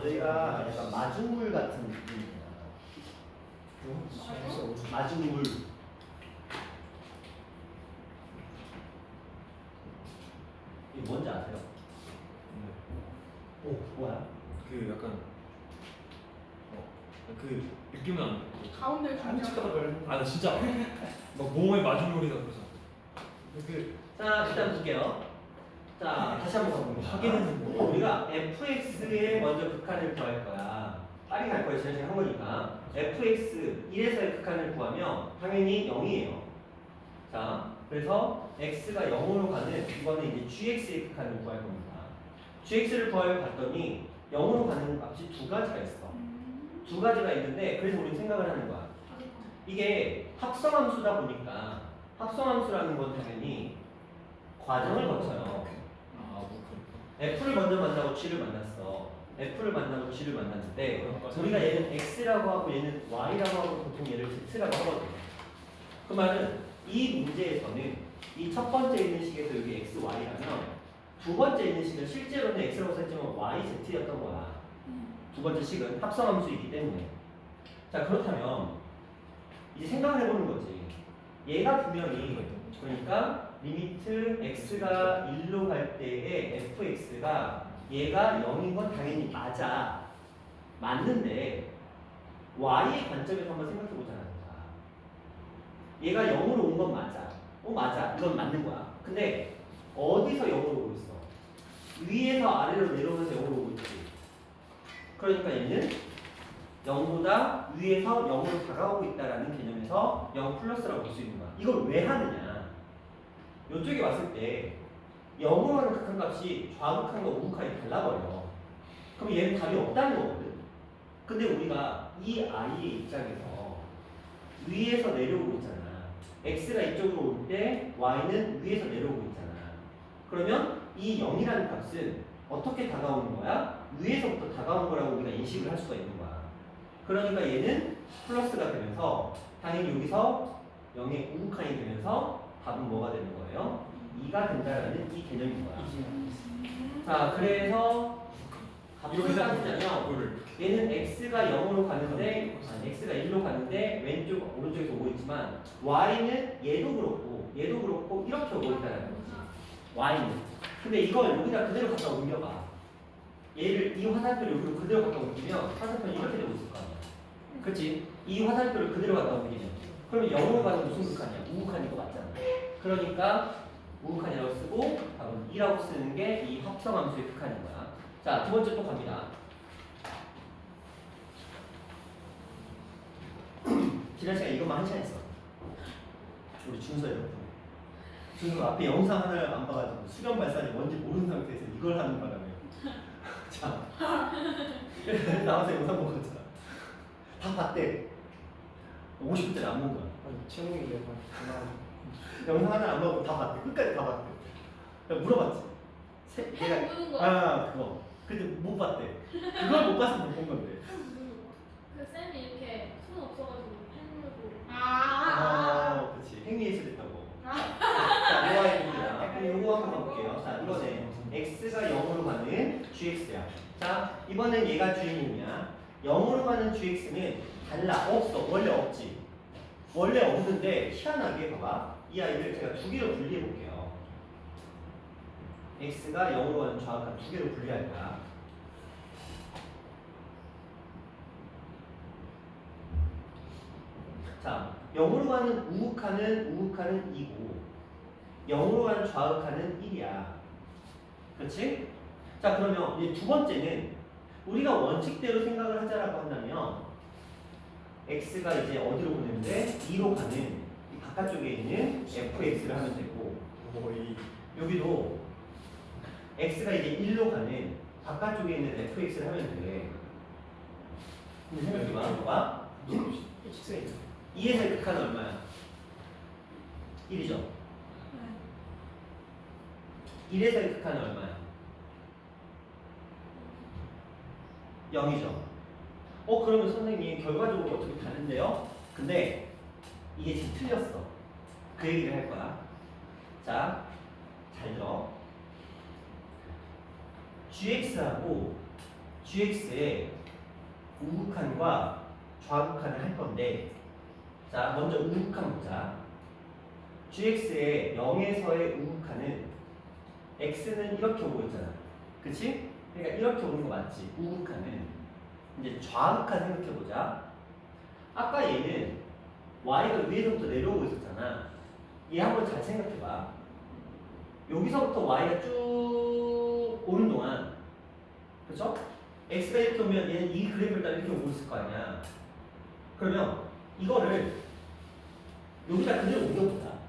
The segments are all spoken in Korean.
너희가 약간 마중물 같은 느낌이야. 마중물. 이게 뭔지 아세요? 오, 뭐야? 그 약간 그 느낌은 안 나. 가운데 중간. 아 나 진짜 막 몸에 맞은 물이다 그래서. 자, 일단 볼게요. 자, 다시 한번 가봅니다. 확인은 뭐? 우리가 fx에 먼저 극한을 구할 거야. 빨리 갈 거예요. 제가 한 거니까. fx 1에서의 극한을 구하면 당연히 0이에요. 자, 그래서 x가 0으로 가는 이거는 이제 gx의 극한을 구할 겁니다. gx를 구하려 봤더니 0으로 가는 값이 두 가지가 있어. 두 가지가 있는데 그래서 우리는 생각을 하는 거야. 이게 합성함수다 보니까 합성함수라는 건 당연히 과정을 거쳐요. f를 먼저 만나고 g를 만났어. f를 만나고 g를 만났는데 우리가 얘는 x라고 하고 얘는 y라고 하고 보통 얘를 z라고 하거든요. 그 말은 이 문제에서는 이 첫 번째 있는 식에서 여기 x, y라면 두 번째 있는 식은 실제로는 x라고 썼지만 y, z였던 거야. 두 번째 식은 합성함수이기 때문에. 자, 그렇다면 이제 생각을 해보는 거지. 얘가 분명히 그러니까 리미트 x가 1로 갈 때의 fx가 얘가 0인 건 당연히 맞아. 맞는데 y의 관점에서 한번 생각해 보자는 거야. 얘가 0으로 온 건 맞아. 맞아. 이건 맞는 거야. 근데 어디서 0으로 오고 있어? 위에서 아래로 내려오면서 0으로 오고 있지. 그러니까 얘는 0보다 위에서 0으로 다가오고 있다라는 개념에서 0 플러스라고 볼 수 있는 거야. 이걸 왜 하느냐? 이쪽에 왔을 때 0으로 하는 극한값이 좌극한과 우극한이 달라버려. 그럼 얘는 답이 없다는 거거든. 근데 우리가 이 아이의 입장에서 위에서 내려오고 있잖아. x가 이쪽으로 올 때 y는 위에서 내려오고 있잖아. 그러면 이 0이라는 값은 어떻게 다가오는 거야? 위에서부터 다가오는 거라고 우리가 인식을 할 수가 있는 거야. 그러니까 얘는 플러스가 되면서 당연히 여기서 0의 우극한이 되면서 답은 뭐가 되는 거예요? 2가 된다라는 이 개념인 거야. 자, 그래서 값을 따지자면 얘는 x가 0으로 가는데 x가 1로 가는데 왼쪽 오른쪽에서 오고 있지만 y는 얘도 그렇고 이렇게 오고 있다는 거지. y는. 근데 이걸 여기다 그대로 갖다 옮겨봐. 얘를 이 화살표를 여기로 그대로 갖다 옮기면 화살표는 이렇게 되고 있을 거 아니야. 그치? 이 화살표를 그대로 갖다 옮기면 그러면 0으로 가는 무슨 극한이야? 우극한인 거 맞잖아. 그러니까 우극한이라고 쓰고 답은 2라고 쓰는 게 이 합성함수의 극한인 거야. 자, 두 번째 또 갑니다. 지난 시간에 이것만 한 시간 했어. 우리 준서의 덕분에. 준서 앞에 영상 하나를 안 봐가지고 수렴 발산이 뭔지 모르는 상태에서 이걸 하는 바람에 자 나와서 영상 보고 있잖아. 다 봤대. 50분짜리 안 본 거야. 채용이 내가 영상 하나 안 보고 다 봤대. 끝까지 다 봤대. 내가 물어봤지. 펜 보는 거. 그거. 근데 못 봤대. 그걸 못 봐서 못 본 건데. 그 쌤이 이렇게 손 없어가지고 펜 물고. 그렇지. 행위예술했다고. 자, 노아입니다. 그럼 요거 한번 가볼게요. 자, 이번에 x가 0으로 가는 gx야. 자, 이번엔 얘가 주인공이야. 0으로 가는 gx는 달라. 없어. 원래 없지. 원래 없는데 희한하게 봐봐. 이 아이를 제가 두 개로 분리해 볼게요. x가 0으로 가는 좌극한 두 개로 분리할 거야. 자, 0으로 가는 우극한은 2고 0으로 가는 좌극한은 1이야. 그렇지? 자, 그러면 이제 두 번째는 우리가 원칙대로 생각을 하자라고 한다면 x가 이제 어디로 보내는데 2로 가는 이 바깥쪽에 있는 fx를 하면 되고 여기도 x가 이제 1로 가는 바깥쪽에 있는 fx를 하면 돼. 근데 생각해봐. 봐봐. 식생이 2에서의 극한은 얼마야? 1이죠. 1에서의 극한은 얼마야? 0이죠. 그러면 선생님 결과적으로 어떻게 다른데요? 근데 이게 지금 틀렸어. 그 얘기를 할 거야. 자, 잘 들어. gx하고 gx의 우극한과 좌극한을 할 건데, 자 먼저 우극한 보자. gx의 0에서의 우극한은 x는 이렇게 오고 있잖아, 그치? 그러니까 이렇게 오는 거 맞지? 우극한은. 이제 좌극한 생각해 보자. 아까 얘는 y가 위에서부터 내려오고 있었잖아. 얘 한번 잘 생각해 봐. 여기서부터 y가 쭉 오는 동안, 그렇죠? x가 이렇게 오면 얘는 이 그래프를 따라 이렇게 오고 있을 거 아니야. 그러면 이거를 여기다 그대로 옮겨보자.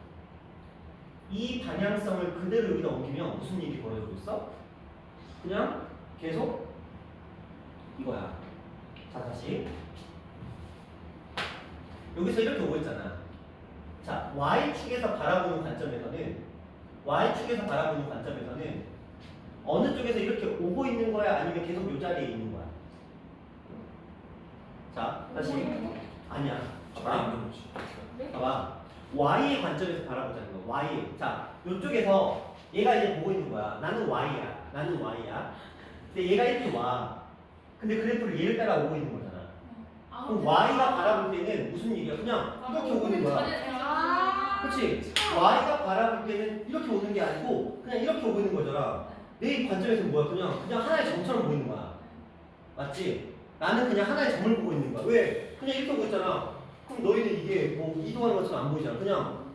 이 방향성을 그대로 여기다 옮기면 무슨 일이 벌어지고 있어? 그냥 계속 이거야. 자, 다시 여기서 이렇게 오고 있잖아. 자, y축에서 바라보는 관점에서는 어느 쪽에서 이렇게 오고 있는 거야? 아니면 계속 이 자리에 있는 거야? 자, 다시. 아니야. 저기 봐봐. 있는 거지. 봐봐. y의 관점에서 바라보자는 거. y. 자, 이쪽에서 얘가 이제 보고 있는 거야. 나는 y야. 근데 얘가 이렇게 와. 근데 그래프를 얘를 따라 오고 있는 거잖아. 그럼 y가 바라볼 때는 무슨 일이야? 그냥 이렇게 오고 있는 거야. 그렇지? y가 바라볼 때는 이렇게 오는 게 아니고 그냥 이렇게 오고 있는 거잖아. 내 관점에서 뭐야? 그냥 하나의 점처럼 보이는 거야. 맞지? 나는 그냥 하나의 점을 보고 있는 거야. 왜? 그냥 이렇게 오고 있잖아. 그럼 너희는 이게 뭐 이동하는 것처럼 안 보이잖아. 그냥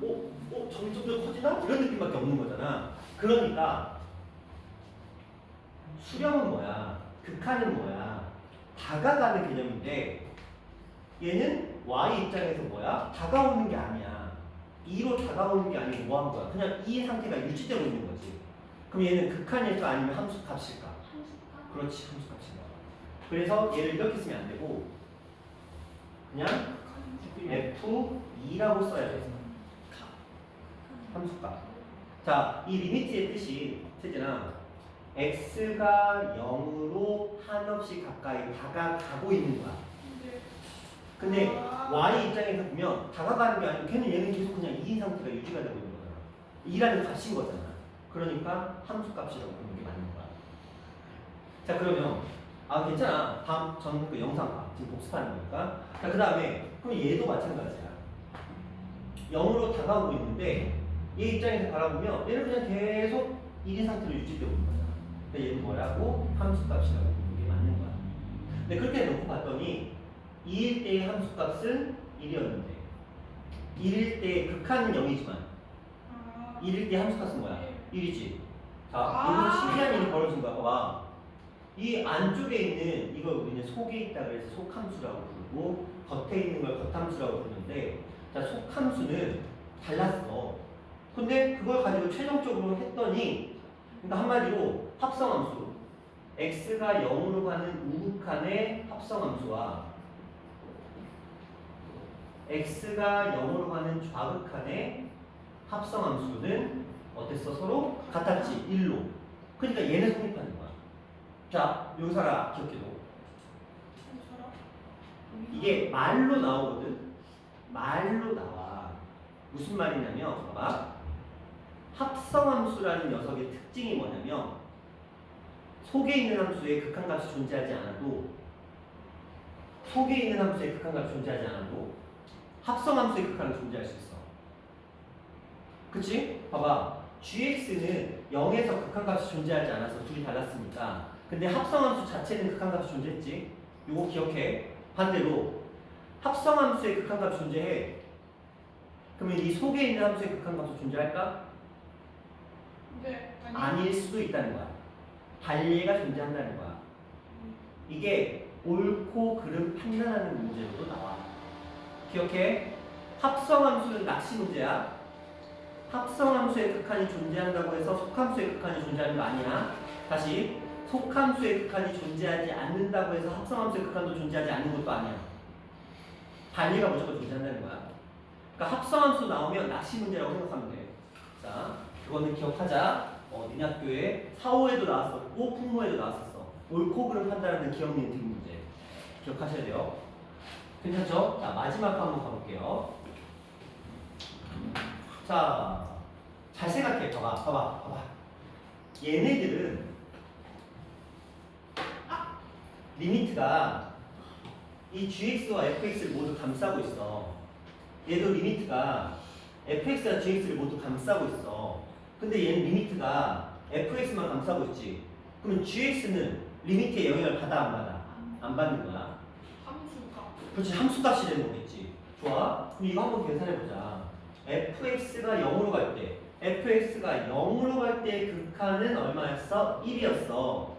점점 더 커지나? 이런 느낌밖에 없는 거잖아. 그러니까 수렴은 뭐야? 극한은 뭐야? 다가가는 개념인데 얘는 y 입장에서 뭐야? 다가오는 게 아니야. 2로 다가오는 게 아니고 뭐 한 거야? 그냥 이 상태가 유지되고 있는 거지. 그럼 얘는 극한일까 아니면 함수 값일까? 그렇지, 함수 값인가. 그래서 얘를 이렇게 쓰면 안 되고 그냥 F2라고 써야 돼. 함수값. 자, 이 리미트의 뜻이 세진아, x가 0으로 한없이 가까이 다가가고 있는 거야. 근데 y 입장에서 보면 다가가는 게 아니고 걔는 계속 그냥 2인 상태가 유지가 되고 있는 거잖아. 2라는 값인 거잖아. 그러니까 함수값이라고 부르는 게 맞는 거야. 자, 그러면 괜찮아. 다음 저는 그 영상 봐. 지금 복습하는 거니까. 자, 그 다음에 그럼 얘도 마찬가지야. 0으로 다가오고 있는데 얘 입장에서 바라보면 얘는 그냥 계속 1인 상태로 유지되고 있는 거잖아. 근데 얘는 뭐라고? 함수값이라고 부르는 게 맞는 거야. 근데 그렇게 놓고 봤더니 2일 때의 함수값은 1이었는데 1일 때 극한은 0이지만 1일 때 함수값은 뭐야? 1이지. 자, 여기서 신기한 일이 벌어진 거야. 봐봐. 이 안쪽에 있는 이걸 우리는 속에 있다 그래서 속함수라고 부르고 겉에 있는 걸 겉함수라고 부르는데, 자, 속함수는 달랐어. 근데 그걸 가지고 최종적으로 했더니, 그러니까 한마디로 합성함수 x가 0으로 가는 우극한의 합성함수와 x가 0으로 가는 좌극한의 합성함수는 어땠어? 서로 같았지. 1로. 그러니까 얘는 성립하는 거야. 자, 여기서 하나 기억해둬. 이게 말로 나오거든. 말로 나와. 무슨 말이냐면 봐봐. 합성함수라는 녀석의 특징이 뭐냐면 속에 있는 함수에 극한값이 존재하지 않아도 합성함수의 극한은 존재할 수 있어. 그치? 봐봐. gx는 0에서 극한값이 존재하지 않아서 둘이 달랐으니까. 근데 합성함수 자체는 극한값이 존재했지. 요거 기억해. 반대로 합성함수의 극한값이 존재해. 그러면 이 속에 있는 함수의 극한값이 존재할까? 네. 아닐 수도 있다는 거야. 반례가 존재한다는 거야. 이게 옳고 그름 판단하는 문제로도 나와. 기억해. 합성함수는 낚시 문제야. 합성함수의 극한이 존재한다고 해서 속함수의 극한이 존재하는 거 아니야. 다시, 속함수의 극한이 존재하지 않는다고 해서 합성함수의 극한도 존재하지 않는 것도 아니야. 반례가 무조건 존재한다는 거야. 그러니까 합성함수 나오면 낚시 문제라고 생각하면 돼. 자, 그거는 기억하자. 니네 학교에 사호에도 나왔었고 풍모에도 나왔었어. 옳고 그름 판단하는 기억력 등 문제. 기억하셔야 돼요. 괜찮죠? 자, 마지막 거 한번 가볼게요. 자, 잘 생각해. 봐봐. 얘네들은 리미트가 이 gx와 fx를 모두 감싸고 있어. 얘도 리미트가 fx와 gx를 모두 감싸고 있어. 근데 얘는 리미트가 fx만 감싸고 있지. 그러면 gx는 리미트의 영향을 받아 안 받아? 안 받는 거야. 함수가. 그렇지, 함수값이 되는 거겠지. 좋아. 그럼 이거 한번 계산해보자. fx가 0으로 갈 때, fx가 0으로 갈 때 극한은 얼마였어? 1이었어.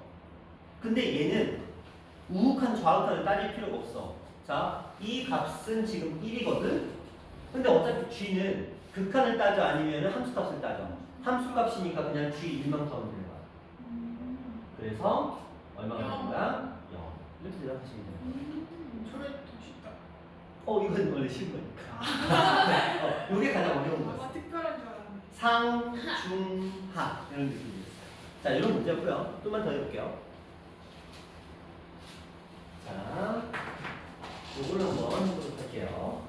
근데 얘는 우극한 좌극한을 따질 필요가 없어. 자, 이 값은 지금 1이거든? 근데 어차피 g는 극한을 따져 아니면 함수값을 따져. 함수값이니까 그냥 g1만 더하면 되는 거야. 그래서 얼마가 되는 거야? 0. 이렇게 대답하시면 돼요. 저래 더 쉽다. 이건 원래 쉬운 거니까. 이게 가장 어려운 거였어. 뭔가 특별한 줄 알았네. 상, 중, 하 이런 느낌이었어요. 자, 이런 문제였고요. 좀만 더 해볼게요. 자, 요걸 한번 해보도록 할게요.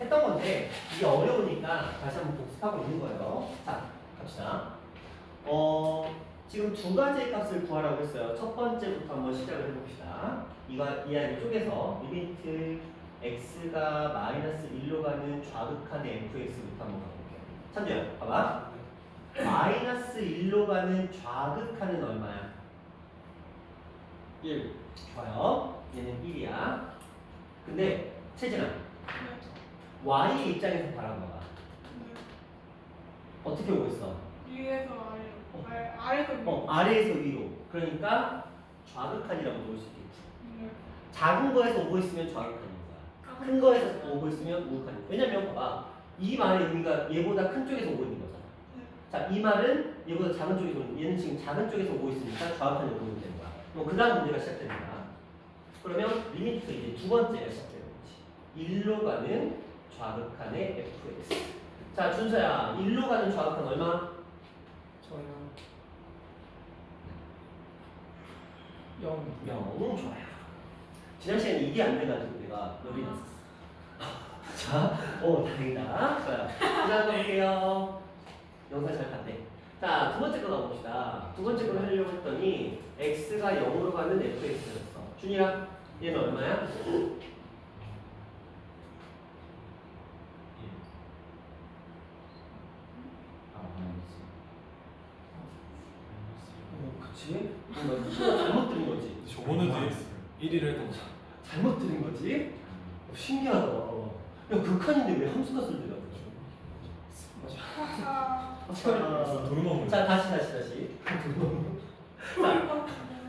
했던 건데 이게 어려우니까 다시 한번 복습하고 있는 거예요. 자, 갑시다. 지금 두 가지의 값을 구하라고 했어요. 첫 번째부터 한번 시작을 해봅시다. 이 아이를 쪼개서 리미트 x가 마이너스 1로 가는 좌극한의 fx부터 한번 가볼게요. 찬주야, 봐봐. 마이너스 1로 가는 좌극한은 얼마야? 1. 좋아요. 얘는 1이야. 근데 채진아, 네. y 입장에서 바라봐봐. 네. 어떻게 오고 있어? 위에서 아래로. 아래에서 위. 아래에서 위로. 그러니까 좌극한이라고 볼 수 있겠지. 네. 작은 거에서 오고 있으면 좌극한인 거야. 큰 거에서 오고 있으면 우극한인 거야. 왜냐면 봐봐. 이 말의 의미가 얘보다 큰 쪽에서 오고 있는 거잖아. 네. 자, 이 말은 얘보다 작은 쪽에서 오는 거야. 얘는 지금 작은 쪽에서 오고 있으니까 좌극한이 오고 있는 거야. 그 다음 문제가 시작됩니다. 그러면 리미트 이제 두 번째가 시작되는 거지. 1로 가는 좌극한의 fx. 자, 준서야. 1로 가는 좌극한 얼마? 저요. 0. 0. 좋아요. 지난 시간에 이게 안 돼가지고 내가 열이 났었어. 자, 다행이다. 좋아요. 그 다음 볼게요. 영상 잘 봤네. 자, 두 번째 거 가봅시다. 두 번째 걸 하려고 했더니 x가 0으로 가는 fx였어. 준이야, 얘는 얼마야? 그치? 너 잘못 들은 거지? 저번에도 1위를 했던 거. 잘못 들은 거지? 신기하다. 야, 극한인데 왜 함수값을 들어? 도루묵. 자, 다시.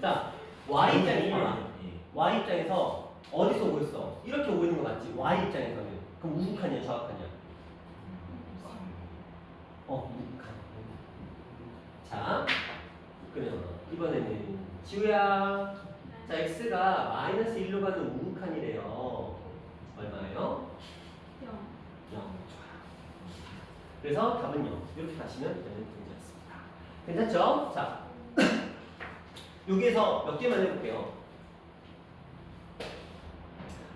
자, y 입장이야. y 입장에서 어디서 오고 있어? 이렇게 오고 있는 거 맞지? y 입장에서는. 그럼 우극한이야, 좌극한이야? 우극한. 자, 그러면 이번에는 지우야. 자, x가 마이너스 1로 가는 우극한이래요. 얼마예요? 0. 좋아요. 그래서 답은 0. 이렇게 가시면 되는 문제였습니다. 괜찮죠? 자, 여기에서 몇 개만 해볼게요.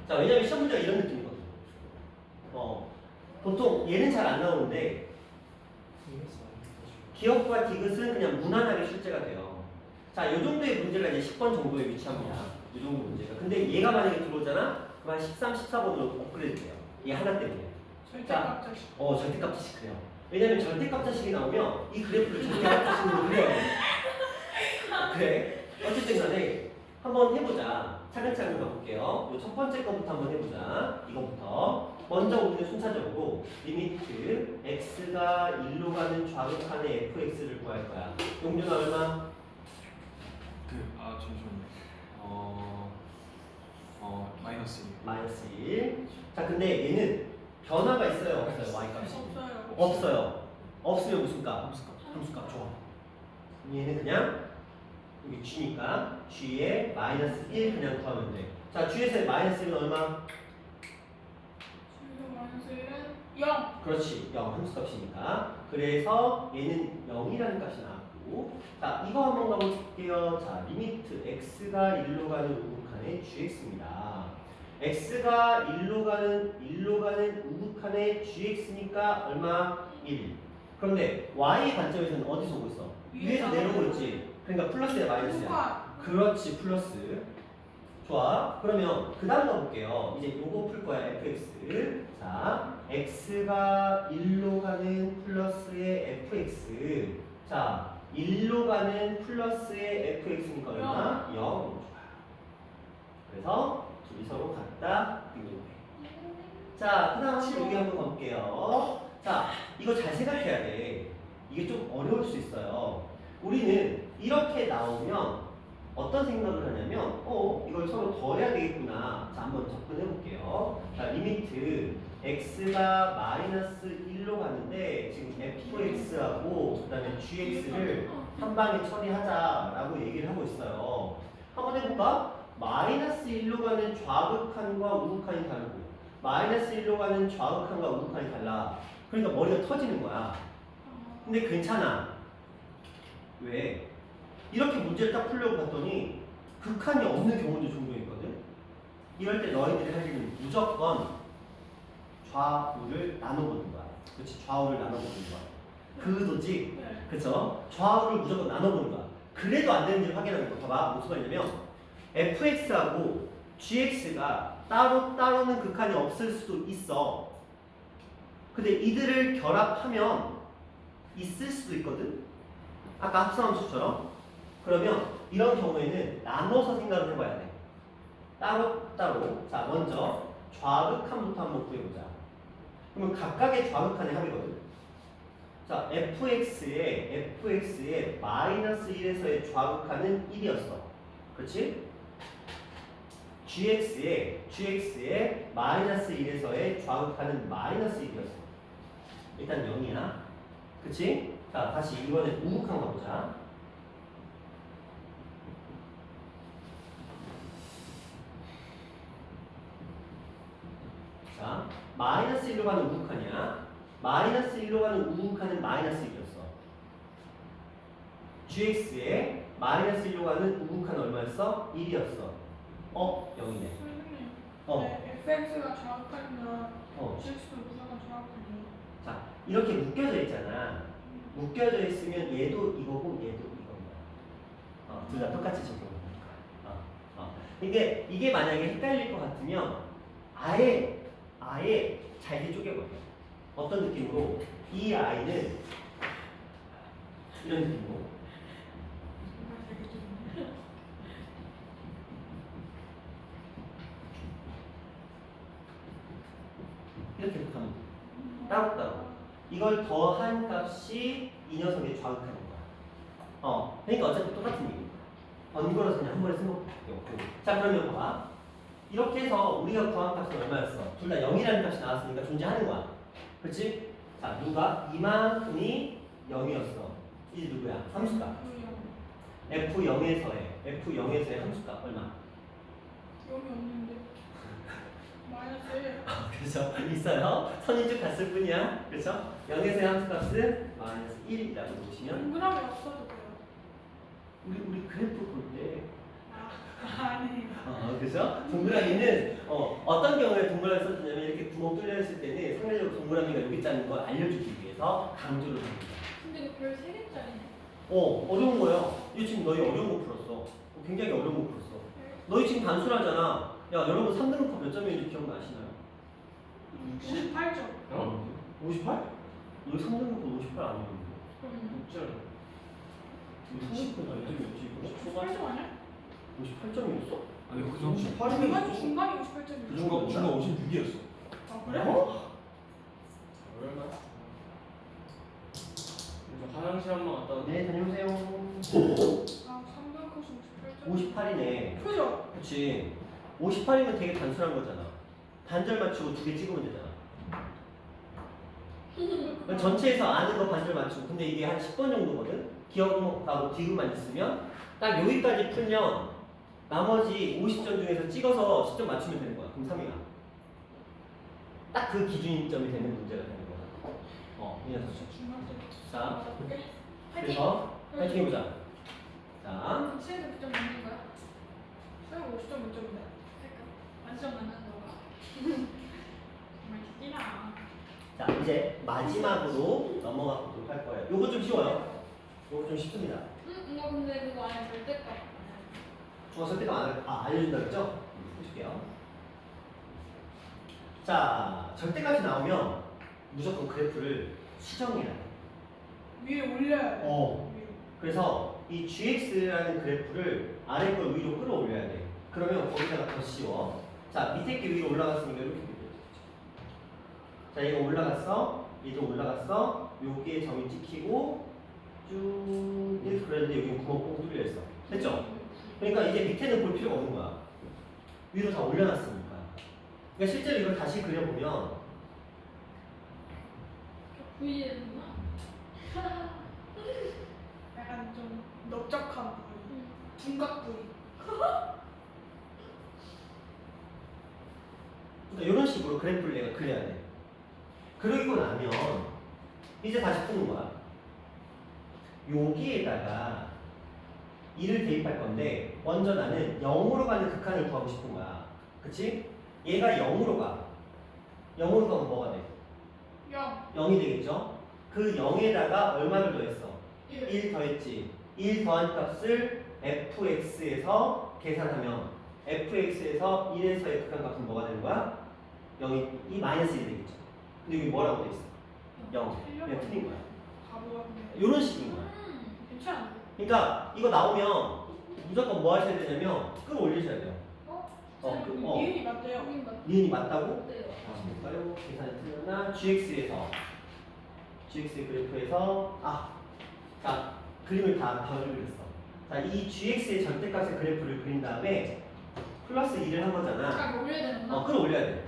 자, 왜냐면 시험 문제가 이런 느낌이거든요. 보통 얘는 잘 안 나오는데 기억과 디귿은 그냥 무난하게 출제가 돼요. 자, 이 정도의 문제가 이제 10번 정도에 위치합니다. 이 정도 문제가. 근데 얘가 만약에 들어오잖아? 그럼 한 13, 14번으로 업그레이드 돼요. 얘 하나 때문에. 절대값자식. 절대값자식 그래요. 왜냐면 절대값자식이 나오면 이 그래프를 절대값자식으로 그려요. 그래. 어쨌든 간에 한번 해보자. 차근차근 가볼게요. 첫 번째 거부터 한번 해보자. 이거부터. 먼저 우리는 순차적으로 리미트 x가 1로 가는 좌극한의 fx를 구할 거야. 용준아 얼마? 잠시만요. 마이너스 1. 마이너스 1. 자, 근데 얘는 변화가 있어요? 없어요? y 값이? 없어요. 없어요. 없으면 무슨 값? 함수값. 함수값. 좋아. 얘는 그냥 여기 g니까 g에 마이너스 1 그냥 구하면 돼. 자, g에서 마이너스 1은 얼마? 지금 마이너스 1은 0. 그렇지. 0 함수값이니까. 그래서 얘는 0이라는 값이 나왔고. 자, 이거 한번 가볼게요. 자, 리미트 x가 1로 가는 우극한의 gx입니다. x가 1로 가는 우극한의 gx니까 얼마? 1. 그런데 y 관점에서는 어디서 오고 있어? 위에서 내려오고 있지. 그러니까 플러스야 마이너스야? 우가. 그렇지 플러스. 좋아. 그러면 그 다음 거 볼게요. 이제 요거 풀 거야 fx. 자 x가 1로 가는 플러스의 fx. 자 1로 가는 플러스의 fx니까 얼마? 0. 좋아. 그래서 둘이 서로 같다. 비교해. 자, 그 다음 여기 한번 가볼게요. 자, 이거 잘 생각해야 돼. 이게 좀 어려울 수 있어요. 우리는 이렇게 나오면 어떤 생각을 하냐면, 이걸 서로 더해야 되겠구나. 자, 한번 접근해 볼게요. 자, 리미트 x가 마이너스 1로 가는데 지금 fx하고 그 다음에 gx를 한 방에 처리하자라고 얘기를 하고 있어요. 한번 해볼까? 마이너스 1로 가는 좌극한과 우극한이 다르고 마이너스 1로 가는 좌극한과 우극한이 달라. 그러니까 머리가 터지는 거야. 근데 괜찮아. 왜? 이렇게 문제를 딱 풀려고 봤더니 극한이 없는 경우도 종종 있거든. 이럴 때 너희들이 할 일은 무조건 좌우를 나눠보는 거야. 그렇지? 좌우를 나눠보는 거야. 그도지? 네. 그쵸? 좌우를 무조건 나눠보는 거야. 그래도 안 되는지 확인하는 거. 봐봐. 무슨 말이냐면 fx하고 gx가 따로는 극한이 없을 수도 있어. 근데 이들을 결합하면 있을 수도 있거든. 아까 합성함수처럼. 그러면 이런 경우에는 나눠서 생각을 해봐야 돼. 따로. 자, 먼저 좌극한부터 한번 구해보자. 그러면 각각의 좌극한의 합이거든. 자, fx의 마이너스 1에서의 좌극한은 1이었어. 그렇지? gx의 마이너스 1에서의 좌극한은 마이너스 1이었어. 일단 0이야. 그치? 자, 다시 이번에 우극한 가보자. 자, 마이너스 1로 가는 우극한이야. 마이너스 1로 가는 우극한은 마이너스 1이었어. gx의 마이너스 1로 가는 우극한은 얼마였어? 1이었어. 0이네. 선생님. 어. 네, fx가 좌극한이나 어. gx도 무조건 좌극한이에요. 자, 이렇게 묶여져 있잖아. 묶여져 있으면 얘도 이거고 얘도 이거야. 둘 다 똑같이 적용을 하니까. 이게 만약에 헷갈릴 것 같으면 아예 잘게 쪼개버려. 어떤 느낌으로? 이 아이는 이런 느낌으로 이렇게 하면 돼. 따로따로. 이걸 더한 값이 이 녀석의 좌극하는 거야. 그러니까 어차피 똑같은 얘기야. 번거로워서 그냥 한 번에 쓴 것밖에 없고. 자, 그러면 봐봐. 이렇게 해서 우리가 구한 값은 얼마였어? 둘 다 0이라는 값이 나왔으니까 존재하는 거야. 그렇지? 자, 누가? 이만큼이 0이었어. 이제 누구야? 함수값. F0에서의 함수값 얼마? 여기 없는데. 마이너스 1. 그래서 있어요. 선이 쭉 갔을 뿐이야. 그렇죠? 0에서의 함수값은 마이너스 1이라고 보시면 동그라미 없어도 돼요. 우리 그래프 볼 때 아니. 그죠? 동그라미는 어떤 경우에 동그라미 써주냐면 이렇게 구멍 뚫려 있을 때는 상대적으로 동그라미가 여기 있다는 걸 알려주기 위해서 강조를 합니다. 근데 이거 별 3개짜리네. 어려운 거야. 이거 지금 너희 어려운 거 풀었어. 굉장히 어려운 거 풀었어. 너희 지금 단순하잖아. 야, 여러분 3등급학 몇 점인지 기억나시나요? 58점. 58? 너희 3등급학 58 아니었는데? 그럼 30분 아니지? 58점 아니야? 58점이었어? 아니 그 정도. 중간이 58점이야. 중간 56이었어. 아 그래? 얼마? 화장실 한 번 갔다 왔는데 네, 다녀오세요. 아 3등 코스 58점. 58이네. 그죠? 그치. 58이면 되게 단순한 거잖아. 반절 맞추고 2개 찍으면 되잖아. 전체에서 아는 거 반절 맞추고. 근데 이게 한 10번 정도거든? 기억하고 디귿만 있으면 딱 여기까지 풀면 나머지 50점 중에서 찍어서 10점 맞추면 되는 거야. 그럼 3이야. 딱 그 기준점이 되는 문제가 되는 거야. 이 녀석. 자, 그래서 파이팅 해보자. 자, 시에서 9점 맞는 거야? 시험 50점 만점인데? 완전 맞는 거가? 정말 기기나. 자, 이제 마지막으로 넘어가 보도록 할 거예요. 요거 좀 쉬워요. 요거 좀 쉽습니다. 이거 근데 그거 절대값. 절대값 알려준다 그랬죠? 해줄게요. 자, 절대값이 나오면 무조건 그래프를 수정해야 돼. 위에 올려야 돼. 어. 위로. 그래서 이 gx라는 그래프를 아래 걸 위로 끌어올려야 돼. 그러면 거기다가 더 씌워. 자, 밑에 게 위로 올라갔으니까 이렇게 되겠죠. 자, 얘가 올라갔어. 얘도 올라갔어. 여기에 점이 찍히고 쭉 이렇게 그랬는데 여기 구멍 뻥 뚫려 있어. 됐죠? 그러니까 이제 밑에는 볼 필요가 없는 거야. 위로 다 올려놨으니까. 그러니까 실제로 이걸 다시 그려보면 V에는구나. 약간 좀 넓적한 부위. 둔각 부위. 그러니까 이런 식으로 그래프를 내가 그려야 돼. 그리고 나면 이제 다시 푸는 거야. 여기에다가 2를 대입할 건데 먼저 나는 0으로 가는 극한을 구하고 싶은 거야. 그치? 얘가 0으로 가. 0으로 가면 뭐가 돼? 0. 0이 되겠죠? 그 0에다가 얼마를 더했어? 1. 1 더했지. 1 더한 값을 fx에서 계산하면 fx에서 1에서의 극한값은 뭐가 되는 거야? 0이 이 마이너스 1이 되겠죠. 근데 여기 뭐라고 돼 있어? 0. 그냥 틀린 거야. 바보 같은데. 이런 식인 거야. 괜찮아. 그러니까 이거 나오면 무조건 뭐 하셔야 되냐면 끌어올리셔야 돼요. 이윤이 맞대요. 니은이 맞다고? 볼까요? 계산이 틀렸나? gx에서 gx 그래프에서 자 그림을 다 그렸어. 자, 이 gx의 절대값의 그래프를 그린 다음에 플러스 2를 한 거잖아. 약간 올려야 되는구나. 끌어올려야 돼.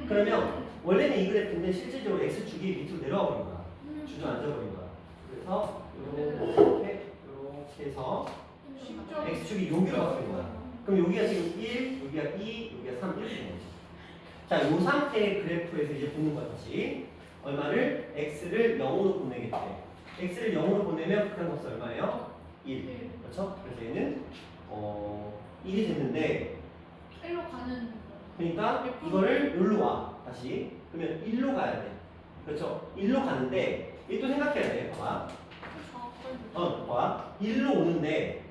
그러면 원래는 이 그래프인데 실질적으로 x축이 밑으로 내려와 버린 거야. 주저앉아 버린 거야. 그래서 이렇게 해서 x축이 여기로 바뀐 거야. 그럼 여기가 지금 1, 여기가 2, 여기가 3 이렇게 되는 거지. 자, 이 상태의 그래프에서 이제 보는 거야 다시. 얼마를? x를 0으로 보내겠대. x를 0으로 보내면 극한 값이 얼마예요? 1. 그렇죠? 그래서 얘는 1이 됐는데 1로 가는. 그러니까 이거를 여기로 와 다시. 그러면 1로 가야 돼. 그렇죠? 1로 가는데 얘 또 생각해야 돼. 봐봐. 봐봐. 1로 오는데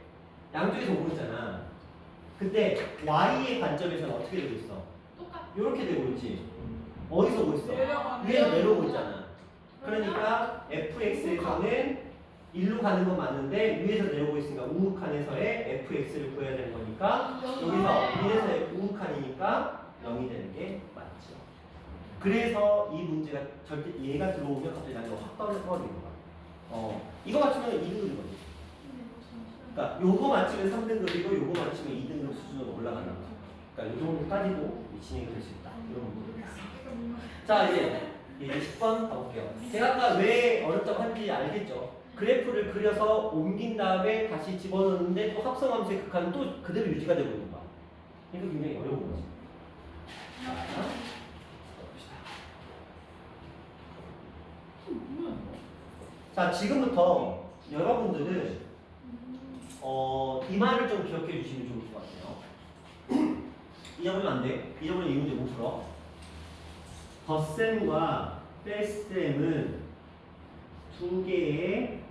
양쪽에서 오고 있잖아. 그때 y의 관점에서는 어떻게 되고 있어? 똑같. 이렇게 되고 있지. 어디서 오고 있어? 위에서 내려오고 있잖아. 그러니까 fx에서는 1로 가는 건 맞는데 위에서 내려오고 있으니까 우극한에서의 fx를 구해야 되는 거니까 여기서 1에서의 우극한이니까 0이 되는 게 맞죠. 그래서 이 문제가 절대 얘가 들어오면 갑자기 나중에 확 떨어지는 거야. 이거 맞추면 2등급인 거지. 그러니까 요거 맞추면 3등급이고 요거 맞추면 2등급 수준으로 올라가는 거야. 그러니까 요 정도까지도 진행이 될 수 있다. 이런 문제. 자, 이제 10번 가볼게요. 제가 아까 왜 어렵다고 한지 알겠죠? 그래프를 그려서 옮긴 다음에 다시 집어넣는데 또 합성함수의 극한은 또 그대로 유지가 되고 있는 거야. 이거 굉장히 어려운 거지. 자, 지금부터 여러분들은 이 말을 좀 기억해 주시면 좋을 것 같아요. 잊어버리면 안 돼. 잊어버리면 이 문제 못 풀어. 덧셈과 뺄셈은 두 개의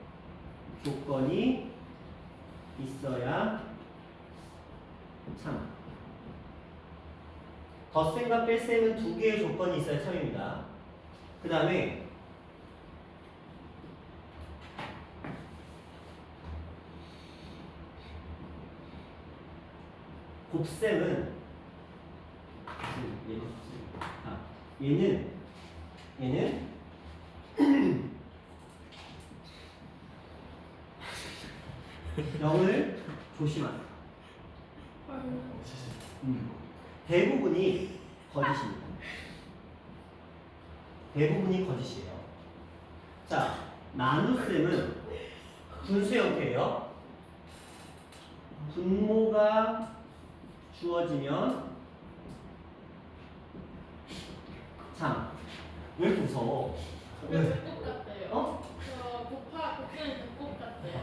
조건이 있어야 참. 덧셈과 뺄셈은 두 개의 조건이 있어야 참입니다. 그 다음에 곱셈은 얘는 0을 조심하세요. 대부분이 거짓입니다. 대부분이 거짓이에요. 자, 나눗셈은 분수 형태예요. 분모가 주어지면 참, 왜 이렇게 무서워? 배꼽 같대요. 어? 저 곱하기는 배꼽 같대요.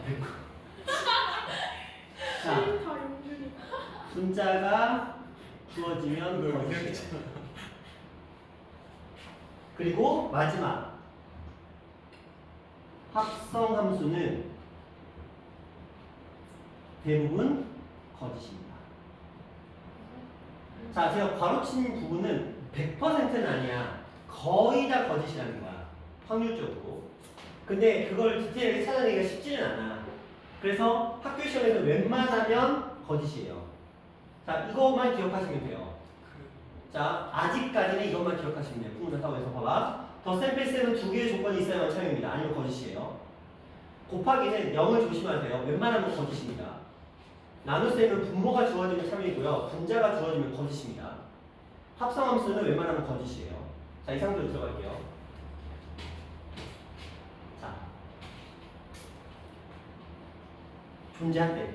자, 다 용준이. 분자가 주어지면 거짓이에요. 그리고 마지막 합성함수는 대부분 거짓입니다. 자, 제가 괄호친 부분은 100%는 아니야. 거의 다 거짓이라는 거야. 확률적으로. 근데 그걸 디테일하게 찾아내기가 쉽지는 않아. 그래서 학교 시험에서 웬만하면 거짓이에요. 자, 이것만 기억하시면 돼요. 자, 아직까지는 이것만 기억하시면 돼요. 풍문사다고 해서 봐봐. 덧셈 뺄셈은 두 개의 조건이 있어야만 참입니다. 아니면 거짓이에요. 곱하기는 0을 조심하세요. 웬만하면 거짓입니다. 나눗셈은 분모가 주어지면 참이고요. 분자가 주어지면 거짓입니다. 합성함수는 웬만하면 거짓이에요. 자, 이상으로 들어갈게요. 자, 존재한대.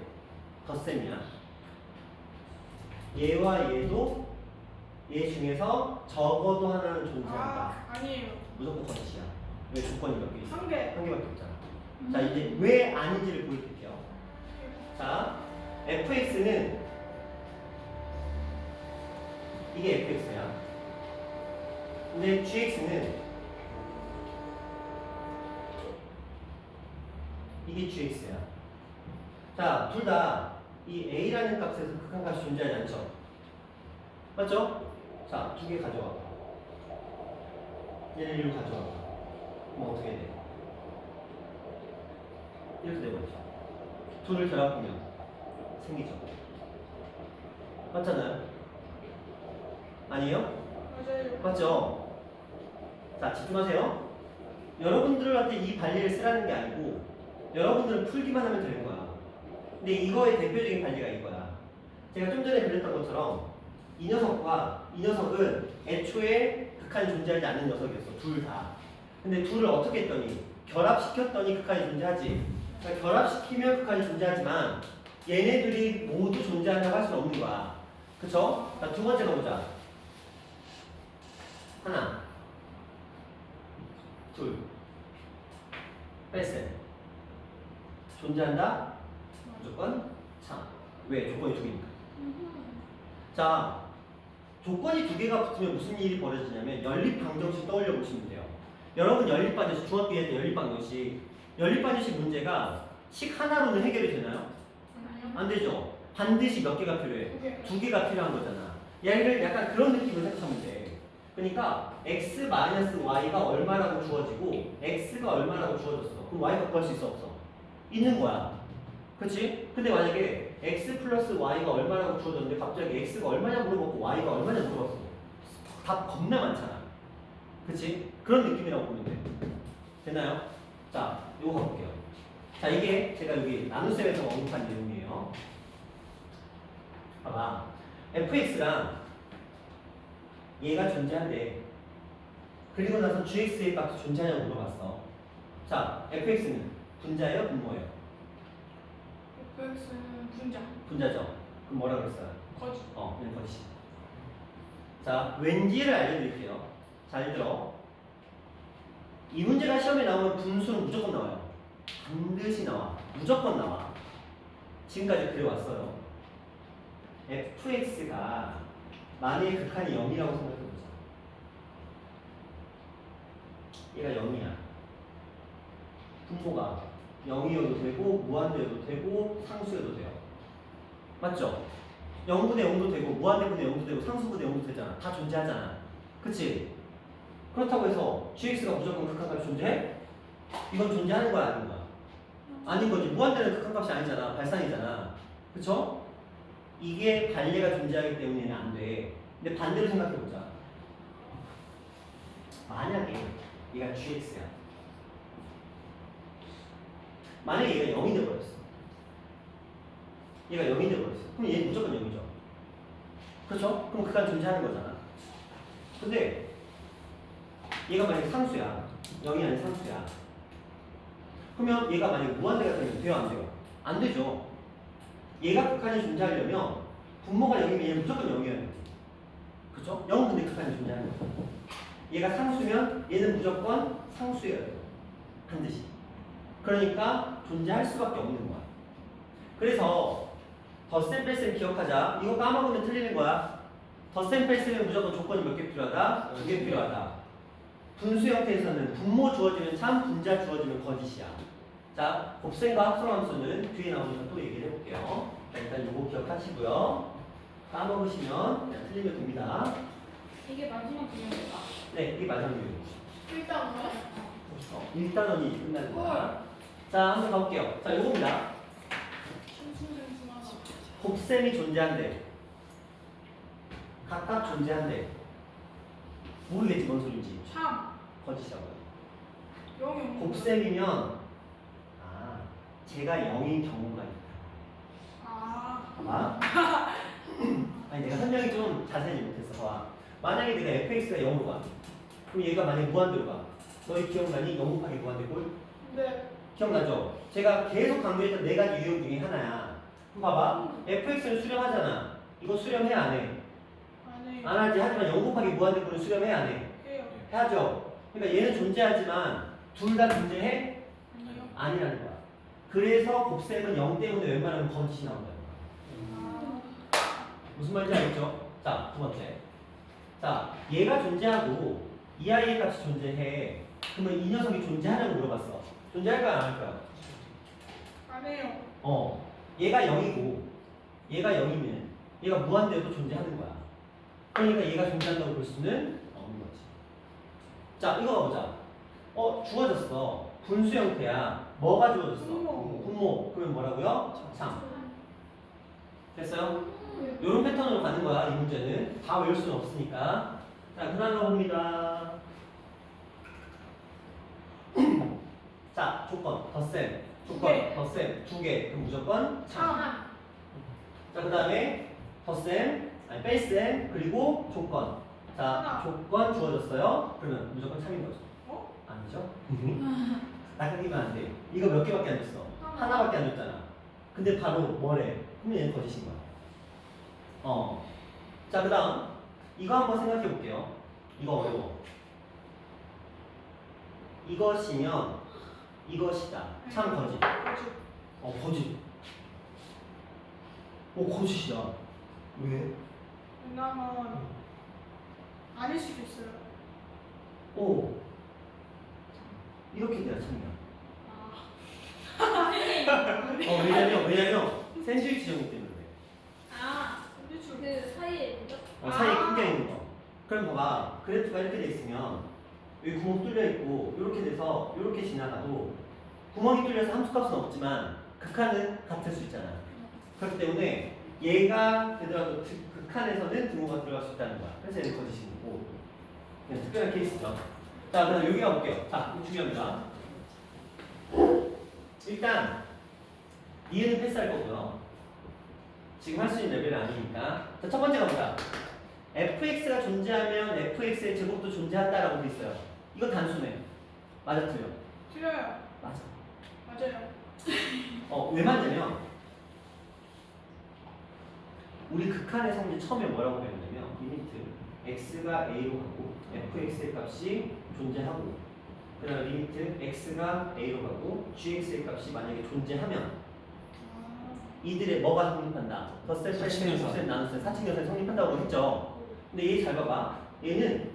덧셈이야. 얘와 얘도 얘 중에서 적어도 하나는 존재한다. 아니에요. 무조건 거짓이야. 왜 조건이 몇 개 있어? 한 개. 한 개밖에 없잖아. 자, 이제 왜 아닌지를 보여드릴게요. 자, fx는 이게 fx야. 근데 gx는 이게 gx야. 자, 둘 다 이 a라는 값에서 극한값이 존재하지 않죠? 맞죠? 자, 두 개 가져와. 얘를 이리로 가져와. 그럼 어떻게 돼? 이렇게 돼버리죠. 둘을 결합하면 생기죠. 맞잖아요? 아니에요? 맞아요. 맞죠? 자, 집중하세요. 여러분들한테 이 관리를 쓰라는 게 아니고 여러분들은 풀기만 하면 되는 거야. 근데 이거의 대표적인 관리가 이거야. 제가 좀 전에 그랬던 것처럼 이 녀석과 이 녀석은 애초에 극한이 존재하지 않는 녀석이었어. 둘 다. 근데 둘을 어떻게 했더니 결합시켰더니 극한이 존재하지. 그러니까 결합시키면 극한이 존재하지만 얘네들이 모두 존재한다고 할 수는 없는 거야. 그쵸? 자, 두 번째 가보자. 하나, 둘, 뺄셈. 존재한다? 무조건 참. 왜? 조건이 두 개니까. 자, 조건이 두 개가 붙으면 무슨 일이 벌어지냐면 연립방정식 떠올려 보시면 돼요. 여러분 연립방정식 중학교 1때 연립방정식 연립방정식 문제가 식 하나로는 해결이 되나요? 안 되죠. 반드시 몇 개가 필요해? 두 개가 필요한 거잖아. 얘를 약간 그런 느낌으로 생각하면 돼. 그러니까 x-y가 얼마라고 주어지고 x가 얼마라고 주어졌어. 그럼 y가 구할 수 있어 없어? 있는 거야. 그치? 근데 만약에 x 플러스 y가 얼마라고 주어졌는데 갑자기 x가 얼마냐 물어보고 y가 얼마냐 물어봤어. 답 겁나 많잖아. 그치? 그런 느낌이라고 보면 돼. 되나요? 자, 요거 가볼게요. 자, 이게 제가 여기 나눗셈에서 언급한 내용이에요. 봐봐. fx랑 얘가 존재한대. 그리고 나서 gx의 값이 존재하냐고 물어봤어. 자, fx는 분자예요? 분모예요? fx는 분자. 분자죠. 그럼 뭐라 그랬어요? 거짓. 그냥 거짓. 자, 왠지를 알려드릴게요. 잘 들어. 이 문제가 시험에 나오면 분수는 무조건 나와요. 반드시 나와. 무조건 나와. 지금까지 그래왔어요. fx가 만약에 극한이 0이라고 생각해보자. 얘가 0이야. 분모가 0이어도 되고 무한대여도 되고 상수여도 돼요. 맞죠? 0분의 0도 되고 무한대분의 0도 되고 상수분의 0도 되잖아. 다 존재하잖아. 그치? 그렇다고 해서 gx가 무조건 극한값이 존재해? 이건 존재하는 거야 아닌 거야? 아닌 거지. 무한대는 극한값이 아니잖아. 발산이잖아. 그쵸? 이게 반례가 존재하기 때문에 얘는 안 돼. 근데 반대로 생각해보자. 만약에 얘가 gx야. 만약에 얘가 0이 돼버렸어. 얘가 0이 돼버렸어. 그럼 얘는 무조건 0이죠. 그렇죠? 그럼 극한 존재하는 거잖아. 근데 얘가 만약에 상수야. 0이 아닌 상수야. 그러면 얘가 만약에 무한대가 되면 돼요? 안 돼요? 안 되죠. 얘가 극한이 존재하려면 분모가 0이면 얘는 무조건 0이어야 돼. 그렇죠? 0은 근데 극한이 존재하는 거죠. 얘가 상수면 얘는 무조건 상수여야 돼요. 반드시. 그러니까 존재할 수밖에 없는 거야. 그래서 덧셈 뺄셈 기억하자. 이거 까먹으면 틀리는 거야. 덧셈 뺄셈은 무조건 조건이 몇 개 필요하다? 2개 필요하다. 분수 형태에서는 분모 주어지면 참, 분자 주어지면 거짓이야. 자, 곱셈과 합성함수는 뒤에 나오니까 또 얘기를 해볼게요. 기억하시고요. 까먹으시면 그냥 틀리면 됩니다. 이게 마지막 기회입니다. 네, 이게 마지막 유형. 일단 뭐야? 일단원이 끝나는 거야. 자, 한번 가볼게요. 자, 이겁니다. 춤춤춤춤하다. 곱셈이 존재한대. 각각 존재한대. 모르겠지 뭔 소리인지. 참. 거짓이라고요. 영이 없는 거. 곱셈이면 아, 제가 0인 경우가 있다. 아. 봐봐. 아니 내가 설명이 좀 자세히 못했어. 봐봐. 만약에 내가 fx가 0으로 가. 그럼 얘가 만약에 무한대로 가. 너희 기억나니? 0 곱하기 무한대 꼴? 네. 기억나죠? 제가 계속 강조했던 네 가지 유형 중에 하나야. 그럼 봐봐. fx는 수렴하잖아. 이거 수렴해 안 해? 안 해요. 안 하지. 하지만 0 곱하기 무한대 꼴은 수렴해 안 해? 해요. 해야죠. 그러니까 얘는 존재하지만 둘 다 존재해? 아니요. 아니라는 거야. 그래서 곱셈은 0 때문에 웬만하면 거짓이 나온다. 아. 무슨 말인지 알겠죠? 자, 두 번째. 자, 얘가 존재하고 이 아이의 값이 존재해. 그러면 이 녀석이 존재하냐고 물어봤어. 존재할까요? 안 할까요? 안 해요. 얘가 0이고 얘가 0이면 얘가 무한대도 존재하는 거야. 그러니까 얘가 존재한다고 볼 수는 없는 거지. 자, 이거 보자. 주어졌어. 분수 형태야. 뭐가 주어졌어? 분모. 분모. 그러면 뭐라고요? 참. 됐어요? 네. 이런 패턴으로 가는 거야. 이 문제는 다 외울 수는 없으니까. 자, 그다음 봅니다. 자, 조건 덧셈. 조건 네. 덧셈 두 개. 그럼 무조건 참. 참. 자, 그다음에 덧셈, 아니 뺄셈, 그리고 조건. 자, 하나. 조건 주어졌어요. 그러면 무조건 참인 거죠. 어? 아니죠? 낚아기면 안 돼. 이거 몇 개밖에 안 줬어? 하나밖에 안 줬잖아. 근데 바로 뭐래? 그러면 얘는 거짓인 거야. 자, 그 다음 이거 한번 생각해 볼게요. 이거 어려워. 이것이면 이것이다. 참 거짓. 거짓. 거짓. 거짓이야. 왜? 왜냐면 아닐 수도 있어요. 이렇게 돼야 참이야. 아. 왜냐면 샌드위치 정리 때문에 그래. 아. 근데 그 사이에 있죠? 사이에 낑겨 있는 거. 그럼 봐봐. 그래프가 이렇게 돼 있으면 여기 구멍 뚫려 있고 이렇게 돼서 이렇게 지나가도 구멍이 뚫려서 함수값은 없지만 극한은 같을 수 있잖아. 그렇기 때문에 얘가 되더라도 극한에서는 등호가 들어갈 수 있다는 거야. 그래서 얘는 거짓인 거고. 그냥 특별한 케이스죠. 자, 그럼 여기 가볼게요. 자, 이거 중요합니다. 일단 니은은 패스할 거고요. 지금 할 수 있는 레벨은 아니니까. 자, 첫 번째 가보자. fx가 존재하면 fx의 제곱도 존재한다라고 돼 있어요. 이거 단순해. 맞아, 틀려? 틀려요. 맞아. 맞아요. 왜 맞냐면 우리 극한의 성질 처음에 뭐라고 배웠냐면 리미트 x가 a로 가고 fx의 값이 존재하고 그 다음에 리미트 x가 a로 가고 gx의 값이 만약에 존재하면 이들의 뭐가 성립한다? 덧셈, 뺄셈, 사칙연산. 곱셈, 나눗셈, 사칙연산이 성립한다고 했죠. 근데 얘 잘 봐봐. 얘는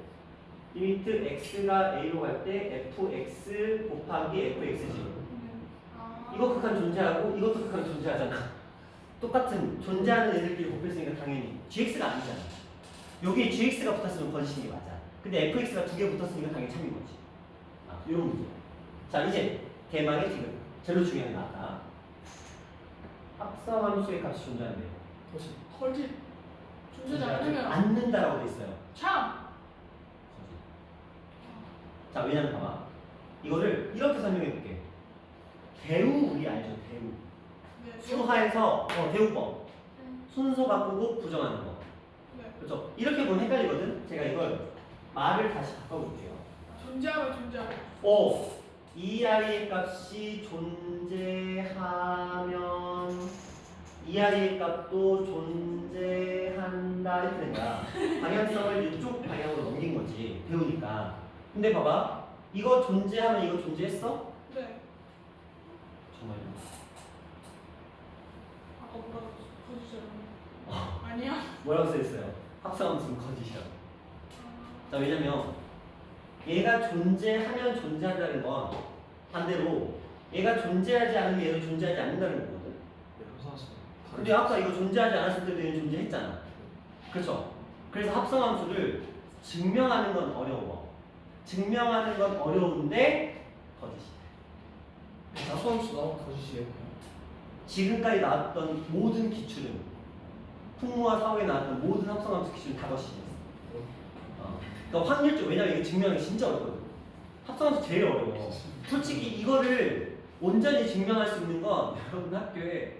리미트 x가 a로 갈 때 fx 곱하기 fx지. 아. 이거 극한 존재하고 이것도 극한 존재하잖아. 똑같은 존재하는 애들끼리 곱했으니까 당연히 gx가 아니잖아. 여기에 gx가 붙었으면 거짓인 게 맞아. 근데 fx가 두 개 붙었으니까 당연히 참인 거지. 이런 문제. 자, 이제 대망의 지금 제일 중요한 게 나왔다. 합성함수의 값이 존재한대요. 거짓. 존재하지 않으면 않는다라고 돼 있어요. 참. 자, 왜냐면 봐봐. 이거를 이렇게 설명해 볼게. 대우 우리 알죠? 대우. 네. 수하에서 대우법. 순서 바꾸고 부정하는 거. 네. 그렇죠? 이렇게 보면 헷갈리거든. 제가 이걸 말을 다시 바꿔볼게요. 존재하면 존재하고. 이 아이의 값이 존재하면 이 아이의 값도 존재한다 이렇게 된 거야. 방향성을 이쪽 방향으로 넘긴 거지. 배우니까. 근데 봐봐. 이거 존재하면 이거 존재했어? 네. 정말요? 아까 뭐라고 거짓이라고. 아니야? 뭐라고 써있어요? 합성함수는 거짓이야. 자, 왜냐면 얘가 존재하면 존재한다는 건 반대로 얘가 존재하지 않으면 얘는 존재하지 않는다는 거거든. 네, 감사합니다. 근데 아까 이거 존재하지 않았을 때도 얘는 존재했잖아. 그렇죠? 그래서 합성함수를 증명하는 건 어려워. 증명하는 건 어려운데 거짓이야. 합성함수 나오면 거짓이에요. 지금까지 나왔던 모든 기출은 풍무와 사후에 나왔던 모든 합성함수 기출은 다 거짓이었어. 그러니까 확률적, 왜냐면 이게 증명하기 진짜 어렵거든. 합성함수 제일 어려워. 솔직히 이거를 온전히 증명할 수 있는 건 여러분 학교에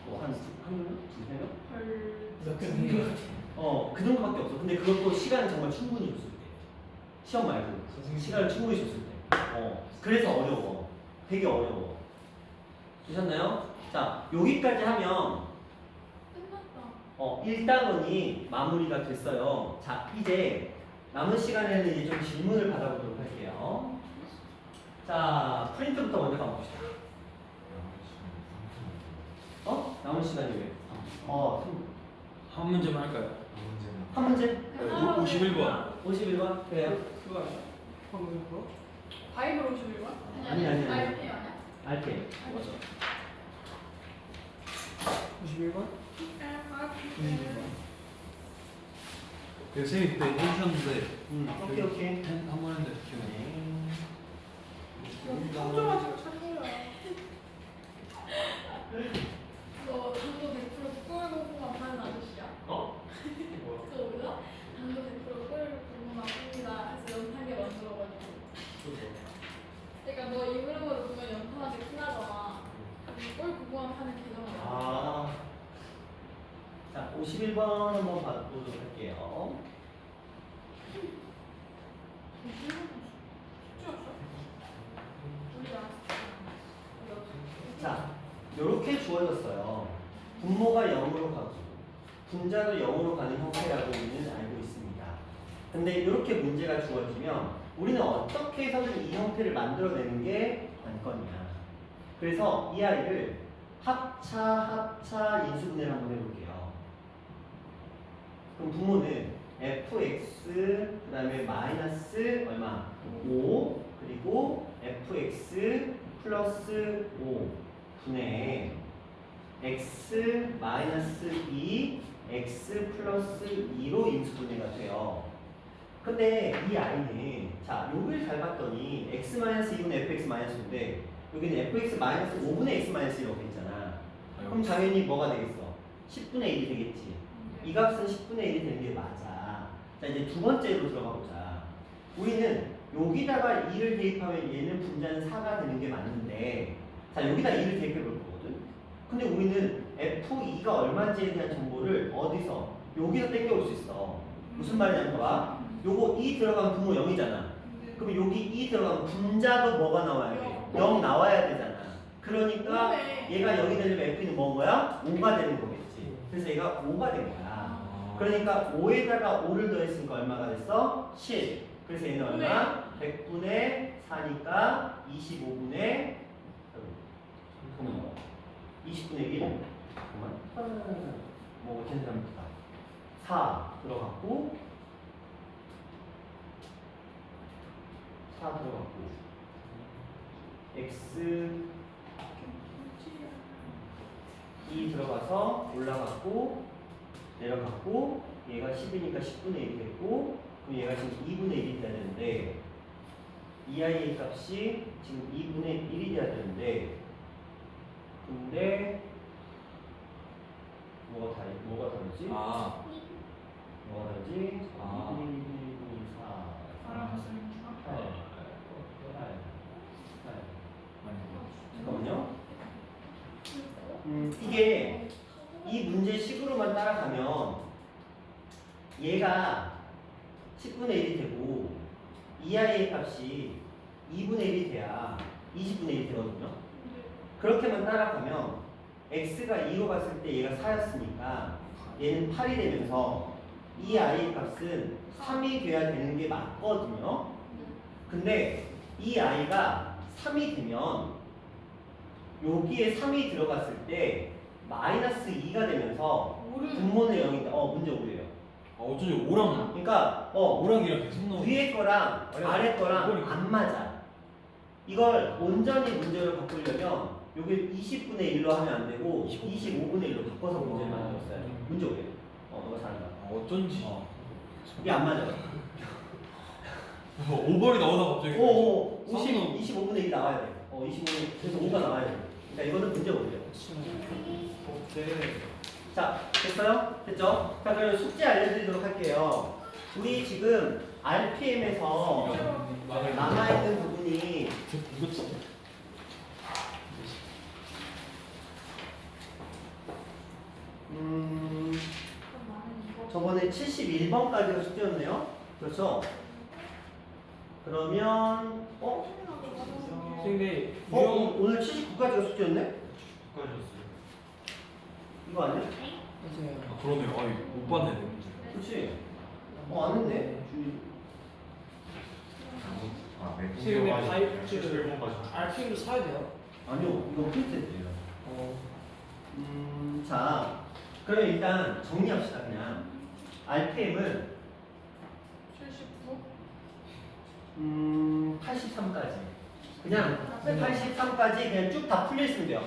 뭐한 두세 명? 몇개 되는 거 같아. 그 정도밖에 없어. 근데 그것도 시간을 정말 충분히 줬을 때. 시험 말고 시간을 충분히 줬을 때. 그래서 어려워. 되게 어려워. 되셨나요? 자, 여기까지 하면 끝났다. 1단원이 마무리가 됐어요. 자, 이제 남은 시간에는 이제 좀 질문을 받아보도록 할게요. 자, 프린트부터 먼저 가봅시다. 남은 시간이 왜? 한 문제만 할까요? 한 문제? 51번. 51번? 그래요. 그거 아니야? 방금 그거? 바이브로 51번? 아니. RP 아니야? 알게. 맞아. 91번? 92번. 그 선생님 그때 해주셨는데 오케이. 한번 했는데 기억나요? 성적가지고 찾아요. 너 당도 100% 꿀고구마 파는 아저씨야? 너 몰라? 당도 100% 꿀고구마 팝니다. 해서 연탄게 만들어가지고. 그러니까 너 이름으로 보면 연탄하게 티나잖아. 꿀고구마 파는 계정을 자, 51번 한번 봐보도록 할게요. 자, 이렇게 주어졌어요. 분모가 0으로 가고 분자도 0으로 가는 형태라고 우리는 알고 있습니다. 근데 이렇게 문제가 주어지면 우리는 어떻게 해서든 이 형태를 만들어내는 게 관건이야. 그래서 이 아이를 합차 인수분해를 한번 해볼게요. 그럼 분모는 fx 그 다음에 마이너스 얼마? 5 그리고 fx 플러스 5 분의 x 마이너스 2 x 플러스 2로 인수분해가 돼요. 근데 이 아이는 자 여기를 잘 봤더니 x 마이너스 2분의 fx 마이너스 5인데 여기는 fx 마이너스 5분의 x 마이너스 1이라고 있잖아. 그럼 당연히 뭐가 되겠어? 10분의 1이 되겠지. 이 값은 10분의 1이 되는 게 맞아. 자 이제 두 번째로 들어가 보자. 우리는 여기다가 2를 대입하면 얘는 분자는 4가 되는 게 맞는데 자 여기다 2를 대입해 볼 거거든. 근데 우리는 f2가 얼마인지에 대한 정보를 어디서? 여기서 땡겨올 수 있어. 무슨 말이냐면 봐봐. 요거 2 들어가면 분모 0이잖아. 그럼 여기 2 들어가면 분자도 뭐가 나와야 돼? 0 나와야 되잖아. 그러니까 얘가 0이 되려면 f는 뭔 거야? 5가 되는 거겠지. 그래서 얘가 5가 된 거야. 그러니까 5에다가 5를 더했으니까 얼마가 됐어? 10. 그래서 얘는 얼마? 100분의 4니까 25분의 20분의 1. 잠깐만. 뭐 어떻게 합니까? 4 들어갔고 4 들어갔고 x 2 들어가서 올라갔고 내려갔고 얘가 10이니까 10분의 1이 됐고 그럼 얘가 지금 2분의 1이 돼야 되는데 이 아이의 값이 지금 2분의 1이 돼야 되는데 근데 뭐가 다르지? 뭐가 다르지? 2분의 1, 2분의 4 잠깐만요. 이게 이 문제 식으로만 따라가면 얘가 10분의 1이 되고 이 아이의 값이 2분의 1이 돼야 20분의 1이 되거든요. 그렇게만 따라가면 x가 2로 갔을 때 얘가 4였으니까 얘는 8이 되면서 이 아이의 값은 3이 돼야 되는 게 맞거든요. 근데 이 아이가 3이 되면 여기에 3이 들어갔을 때 마이너스 2가 되면서 분모는 0인데 문제 5예요. 어쩐지 5랑 그러니까 5랑이랑 계속 나오네. 위에 거랑 아래 거랑 안 맞아. 이걸 온전히 문제로 바꾸려면 여기 20분의 1로 하면 안 되고 25분의 1로 바꿔서 문제를 만들었어요. 문제 오게. 너가 잘한다. 어쩐지. 이게 안 맞아. 5번이 나오다 갑자기. 오, 3은 25분의 1 나와야 돼. 25분의 그래서 5가 나와야 돼. 그러니까 이거는 문제 오게요. 자, 됐어요? 됐죠? 자, 그럼 숙제 알려드리도록 할게요. 우리 지금 RPM에서 남아있는 부분이 이거 진짜. 저번에 71번까지가 숙제였네요. 그렇죠? 그러면 근데 오늘 79까지가 숙제였네? 끝까지였어요. 이거 아니야? 맞아요. 아 그러네요. 아이 못 봤네 내 문제. 그렇지? 안 했네. 지금 RPM도 사야 돼요? 아니요, 이거 프린트돼요. 자, 그러면 일단 정리합시다. 그냥 RPM은 79. 83까지. 그냥 83까지 그냥 쭉 다 풀려 있으면 돼요.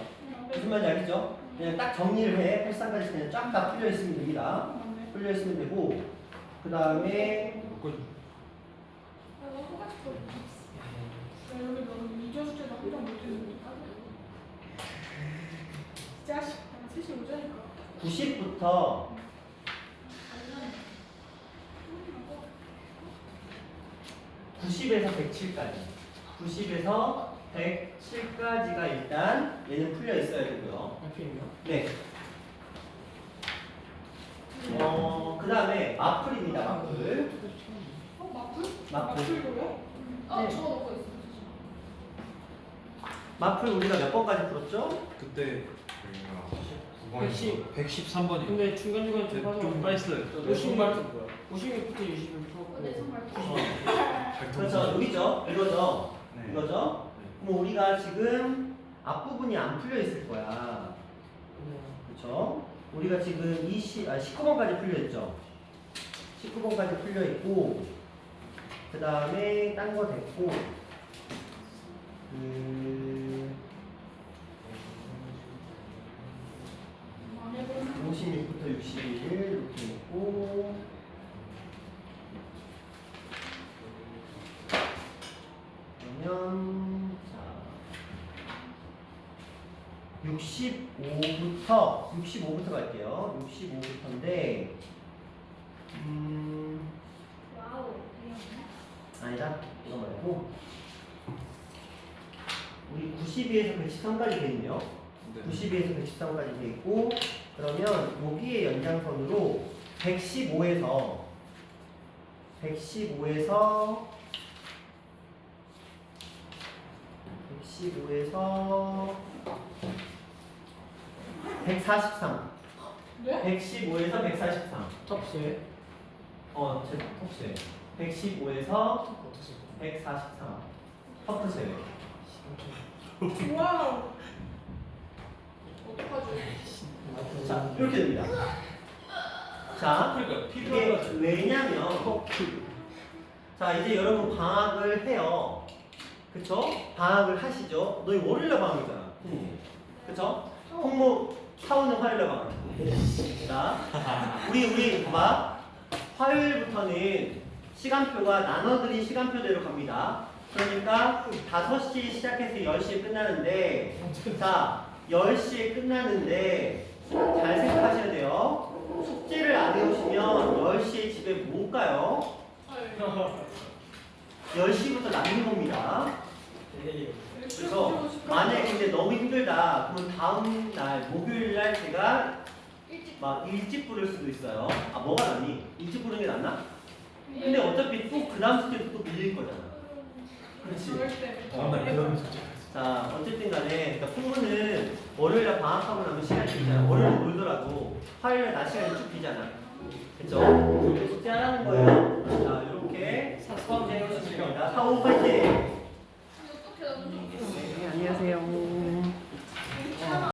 무슨 말인지 알겠죠? 그냥 딱 정리를 해. 83까지 그냥 쫙 다 풀려 있으면 됩니다. 풀려 있으면 되고, 그 다음에 너무 똑같이 거. 여기 너무 이조 숙제도 한 번 못했는데. 자식, 3시 오자니까. 90부터 90에서 107까지. 90에서 107까지가 일단 얘는 풀려 있어야 되고요. RPM이요? 네. 그 다음에 마플입니다. 마플. 마플? 마플. 마플로요? 네. 저거 넣고 있어. 마플 우리가 몇 번까지 풀었죠? 그때 110. 113번이. 근데 중간중간 좀 빠져. 좀 빠졌어요. 56부터 20을 내 풀었고. 손발 그렇죠. 여기죠. 이거죠. 네. 이거죠. 그럼 우리가 지금 앞부분이 안 풀려 있을 거야. 그렇죠? 우리가 지금 19번까지 풀려 있죠. 19번까지 풀려 있고, 그 다음에 딴 거 됐고, 56부터 61 이렇게 있고, 그러면 자 65부터 갈게요. 65부터인데 와우. 아니다. 이거 말고 우리 92에서 113까지 돼 있네요. 네. 92에서 113까지 돼 있고, 그러면 여기에 연장선으로 115에서 143. 네? 115에서 143. 탑스에 제 톱스. 115에서 143. 터프 제외. 와우. 어떡하지? 자, 이렇게 됩니다. 자, 그러니까 이게 왜냐면 자, 이제 여러분 방학을 해요. 그쵸? 방학을 하시죠? 너희 월요일날 방학이잖아. 그쵸? 홍모 사오는 화요일날 방학. 자, 우리 봐봐. 화요일부터는 시간표가 나눠드린 시간표대로 갑니다. 그러니까 5시에 시작해서 10시에 끝나는데, 자, 10시에 끝나는데 잘 생각하셔야 돼요. 숙제를 안 해오시면 10시에 집에 못 가요. 10시부터 남는 겁니다. 그래서 만약에 근데 너무 힘들다 그러면 다음 날 목요일 날 제가 막 일찍 부를 수도 있어요. 뭐가 낫니? 일찍 부르는 게 낫나? 근데 어차피 또 그 다음 숙제도 또 밀릴 거잖아. 그렇지. 다음날 그런 숙제. 자, 어쨌든 간에 그러니까 풍문은 월요일에 방학하고 나면 시간이 있잖아. 월요일에 놀더라도 화요일에 낮 시간이 쭉 비잖아. 그쵸? 이렇게 숙제하라는 거예요. 자, 이렇게 숙제 해주시면 됩니다. 사오 파이팅! 어떻게 나는 좀 네, 안녕하세요.